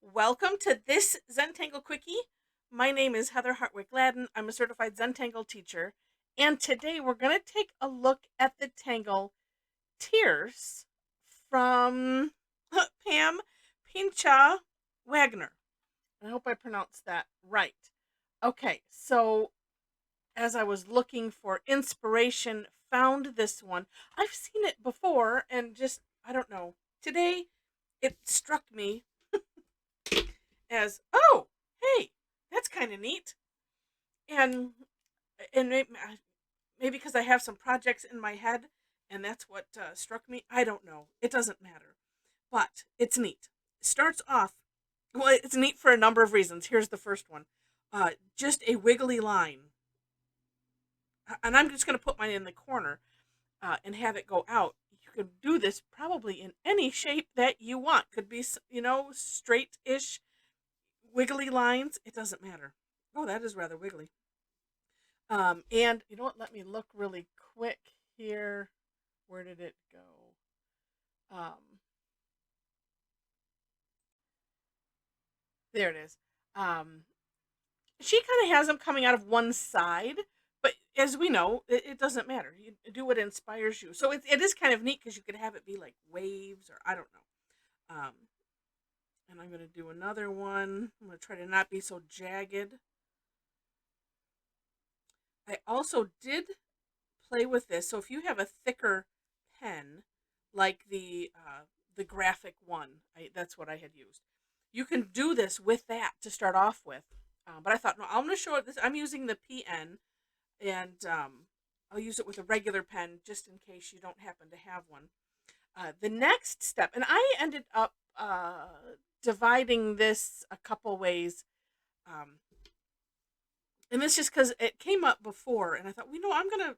Welcome to this Zentangle Quickie. My name is Heather Hartwick Gladden. I'm a certified Zentangle teacher, and today we're going to take a look at the Tangle Tears from Pam Pincha Wagner. I hope I pronounced that right. Okay, so as I was looking for inspiration, found this one. I've seen it before, and just, I don't know. Today, it struck me as, oh, hey, that's kind of neat. And maybe because I have some projects in my head, and that's what struck me. I don't know. It doesn't matter, but it's neat. It starts off. Well, it's neat for a number of reasons. Here's the first one. Just a wiggly line, and I'm just going to put mine in the corner and have it go out. You can do this probably in any shape that you want. Could be, straight-ish wiggly lines. It doesn't matter. Oh, that is rather wiggly. And you know what? Let me look really quick here. Where did it go? There it is. Um, she kind of has them coming out of one side, but as we know, it doesn't matter. You do what inspires you. So it is kind of neat because you could have it be like waves or I don't know. And I'm going to do another one. I'm going to try to not be so jagged. I also did play with this. So if you have a thicker pen, like the graphic one, that's what I had used. You can do this with that to start off with. But I thought, no, I'm going to show it this. I'm using the PN, and I'll use it with a regular pen just in case you don't happen to have one. The next step, and I ended up dividing this a couple ways. Um, and this just because it came up before, and I thought, I'm going to,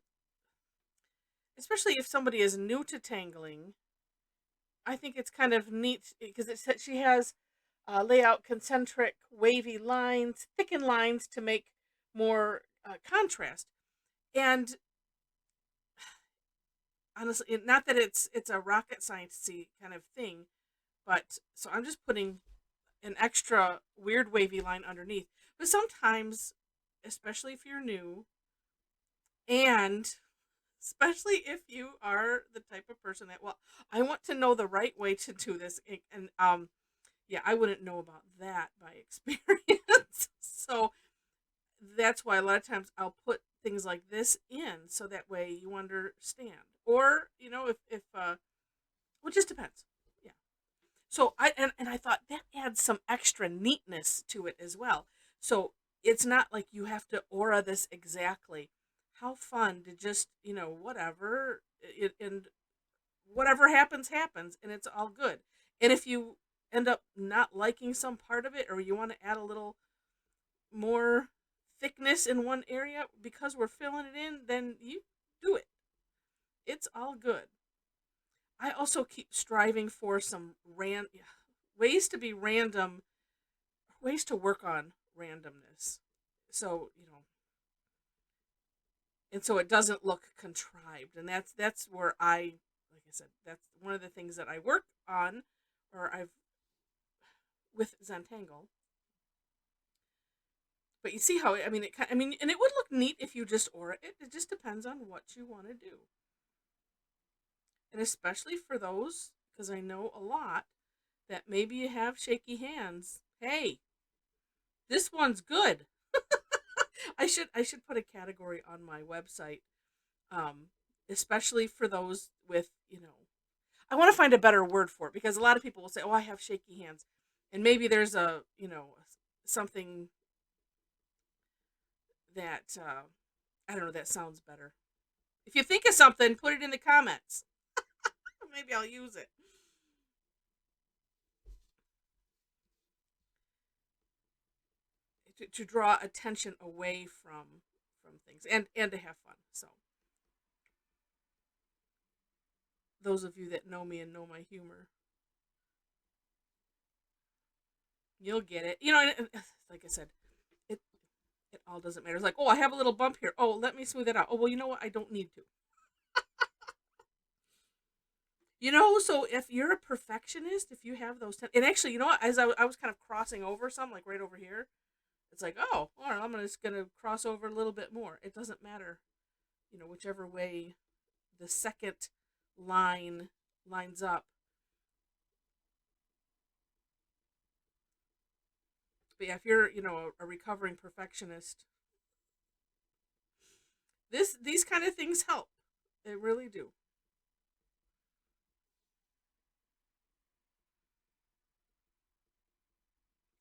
especially if somebody is new to tangling, I think it's kind of neat because it said she has layout concentric wavy lines, thicken lines to make more contrast. And honestly, not that it's a rocket sciencey kind of thing, but so I'm just putting an extra weird wavy line underneath. But sometimes, especially if you're new, and especially if you are the type of person that, well, I want to know the right way to do this, and yeah, I wouldn't know about that by experience. So that's why a lot of times I'll put things like this in so that way you understand. Or, if well, it just depends. Yeah. So and I thought that adds some extra neatness to it as well. So it's not like you have to aura this exactly. How fun to just, whatever and whatever happens happens and it's all good. And if you end up not liking some part of it or you want to add a little more thickness in one area because we're filling it in, then you do it. It's all good. I also keep striving for some ways to be random, ways to work on randomness. So, and so it doesn't look contrived. And that's where like I said, that's one of the things that I work on or I've with Zentangle. But you see how and it would look neat if you just aura it. It just depends on what you want to do. And especially for those, because I know a lot that maybe you have shaky hands. Hey, this one's good. I should put a category on my website, um, especially for those with I want to find a better word for it because a lot of people will say, "Oh, I have shaky hands," and maybe there's a something that I don't know that sounds better. If you think of something, put it in the comments. Maybe I'll use it. To draw attention away from things and to have fun. So those of you that know me and know my humor, you'll get it. Like I said, it it all doesn't matter. It's like, oh, I have a little bump here. Oh, let me smooth it out. Oh, well, you know what? I don't need to. So if you're a perfectionist, if you have those, and actually, what? As I was kind of crossing over some, like right over here, it's like, oh, all right, just gonna cross over a little bit more. It doesn't matter, whichever way the second line lines up. But yeah, if you're, a recovering perfectionist, these kind of things help. They really do.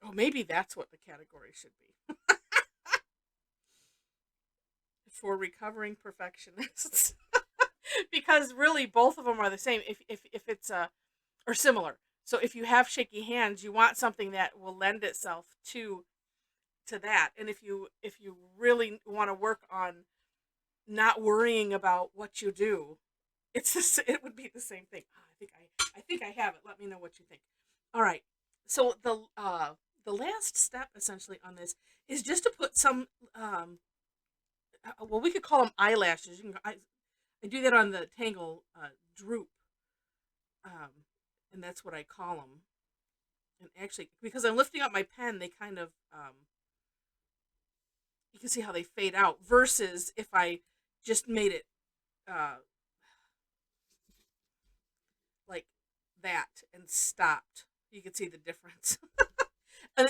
Oh, maybe that's what the category should be for recovering perfectionists. Because really, both of them are the same. If it's or similar. So if you have shaky hands, you want something that will lend itself to that. And if you really want to work on not worrying about what you do, it would be the same thing. Ah, I think I have it. Let me know what you think. All right. So the last step essentially on this is just to put some well, we could call them eyelashes. I do that on the Tangle droop, um, and that's what I call them. And actually, because I'm lifting up my pen, they kind of you can see how they fade out. Versus if I just made it uh, like that and stopped, you can see the difference.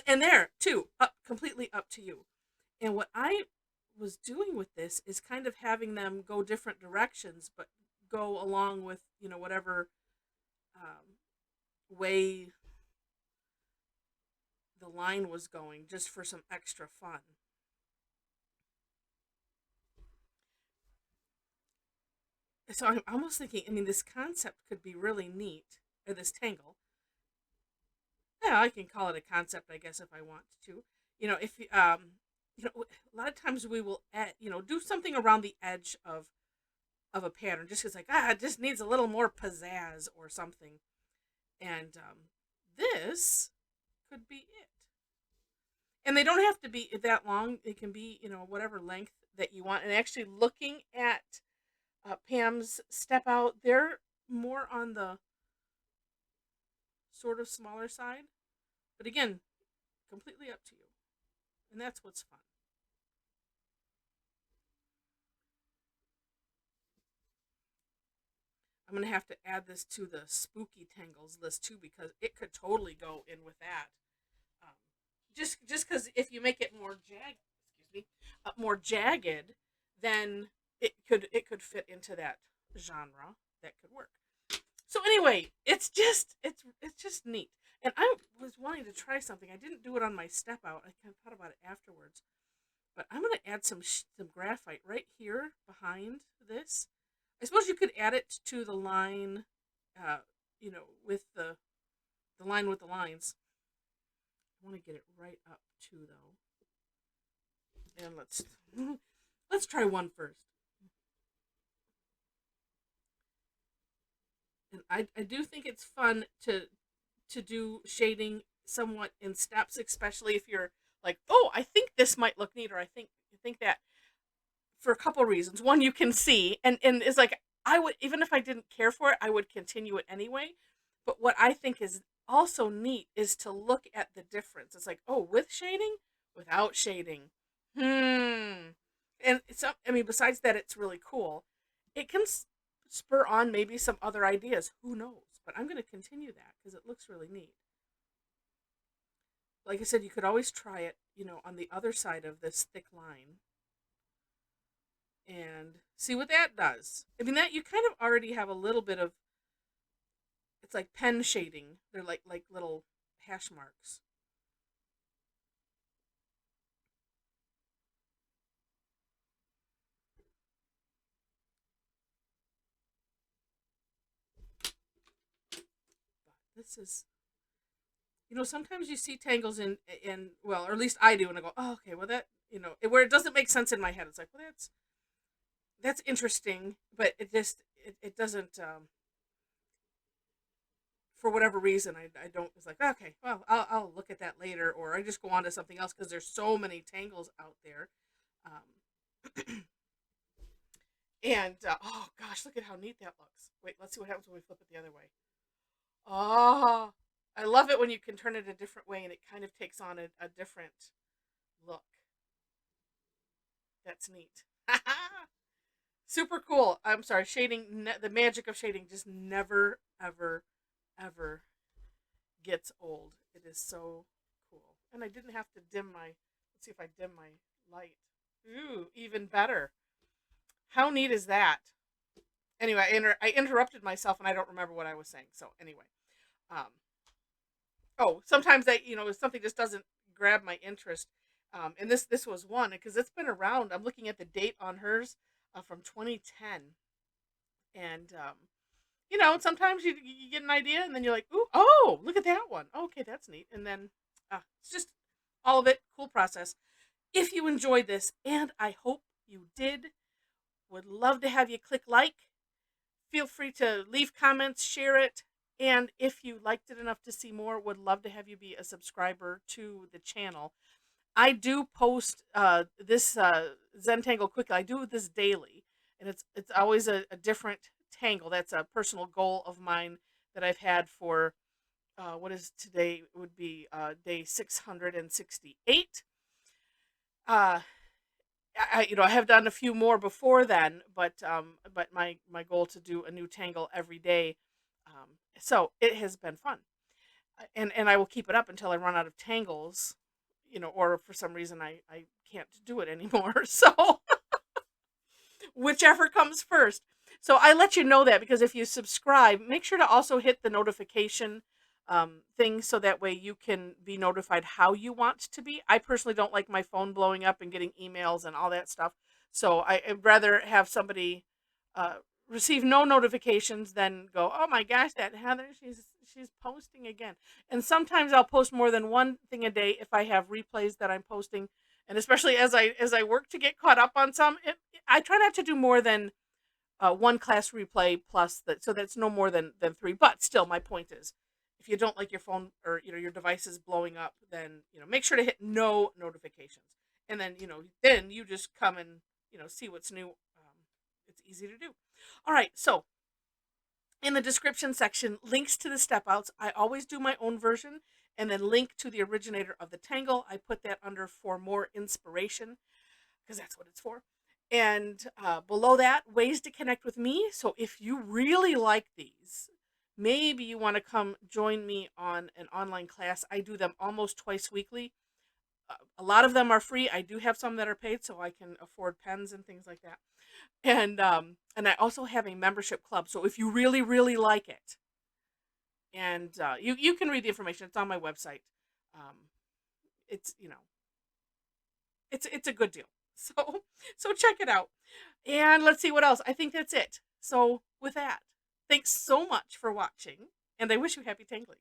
And there too, completely up to you. And what I was doing with this is kind of having them go different directions, but go along with whatever um, way the line was going, just for some extra fun. So I'm almost thinking, I mean, this concept could be really neat, or this tangle. Yeah, I can call it a concept, I guess, if I want to. If a lot of times we will, do something around the edge of a pattern, just because, like, it just needs a little more pizzazz or something. And this could be it. And they don't have to be that long. It can be, whatever length that you want. And actually, looking at Pam's step out, they're more on the sort of smaller side. But again, completely up to you. And that's what's fun. I'm going to have to add this to the spooky tangles list too, because it could totally go in with that. Um, just because if you make it more more jagged, then it could fit into that genre. That could work. So anyway, it's just neat. And I was wanting to try something. I didn't do it on my step out. I kind of thought about it afterwards. But I'm going to add some graphite right here behind this. I suppose you could add it to the line, with the line with the lines. I want to get it right up too, though. And let's try one first. And I do think it's fun to do shading somewhat in steps, especially if you're like, oh, I think this might look neat, or I think that, for a couple reasons. One, you can see, and it's like, I would, even if I didn't care for it, I would continue it anyway. But what I think is also neat is to look at the difference. It's like, oh, with shading, without shading. Hmm. And so, I mean, besides that, it's really cool. It can spur on maybe some other ideas. Who knows? But I'm going to continue that because it looks really neat. Like I said, you could always try it, on the other side of this thick line and see what that does. I mean, that you kind of already have a little bit of, it's like pen shading. They're like little hash marks. But this is, sometimes you see tangles in well, or at least I do, and I go, oh, okay, well, that, where it doesn't make sense in my head. It's like, well, that's interesting, but it doesn't, for whatever reason, I don't. It's like, okay, well, I'll look at that later, or I just go on to something else because there's so many tangles out there. Um, And oh gosh, look at how neat that looks. Wait, let's see what happens when we flip it the other way. Oh, I love it when you can turn it a different way and it kind of takes on a different look. That's neat. Super cool. I'm sorry, shading, the magic of shading just never, ever, ever gets old. It is so cool. And I didn't have to dim my, let's see if I dim my light. Ooh, even better. How neat is that? Anyway, I interrupted myself and I don't remember what I was saying. So anyway, um, oh, sometimes something just doesn't grab my interest. And this was one because it's been around. I'm looking at the date on hers from 2010, and sometimes you get an idea and then you're like, ooh, oh, look at that one. Oh, okay, that's neat. And then it's just all of it, cool process. If you enjoyed this, and I hope you did, would love to have you click like. Feel free to leave comments, share it, and if you liked it enough to see more, would love to have you be a subscriber to the channel. I do post this Zentangle Quickly. I do this daily, and it's always a different tangle. That's a personal goal of mine that I've had for what is today would be day 668. Uh, I have done a few more before then, but my goal to do a new tangle every day. So it has been fun, and I will keep it up until I run out of tangles, or for some reason I can't do it anymore. So whichever comes first. So I let you know that because if you subscribe, make sure to also hit the notification thing so that way you can be notified how you want to be. I personally don't like my phone blowing up and getting emails and all that stuff. So I'd rather have somebody uh, receive no notifications than go, oh my gosh, that Heather, she's posting again. And sometimes I'll post more than one thing a day if I have replays that I'm posting, and especially as I work to get caught up on some, I try not to do more than one class replay plus that, so that's no more than three. But still, my point is, if you don't like your phone or your device is blowing up, then make sure to hit no notifications, and then you just come and see what's new. It's easy to do. All right, so in the description section, links to the step outs. I always do my own version, and then link to the originator of the tangle. I put that under for more inspiration because that's what it's for. And below that, ways to connect with me. So if you really like these, maybe you want to come join me on an online class. I do them almost twice weekly. A lot of them are free. I do have some that are paid, so I can afford pens and things like that. And I also have a membership club. So if you really, really like it, and you can read the information. It's on my website. Um, it's it's a good deal. So check it out. And let's see what else. I think that's it. So with that, thanks so much for watching, and I wish you happy tangling.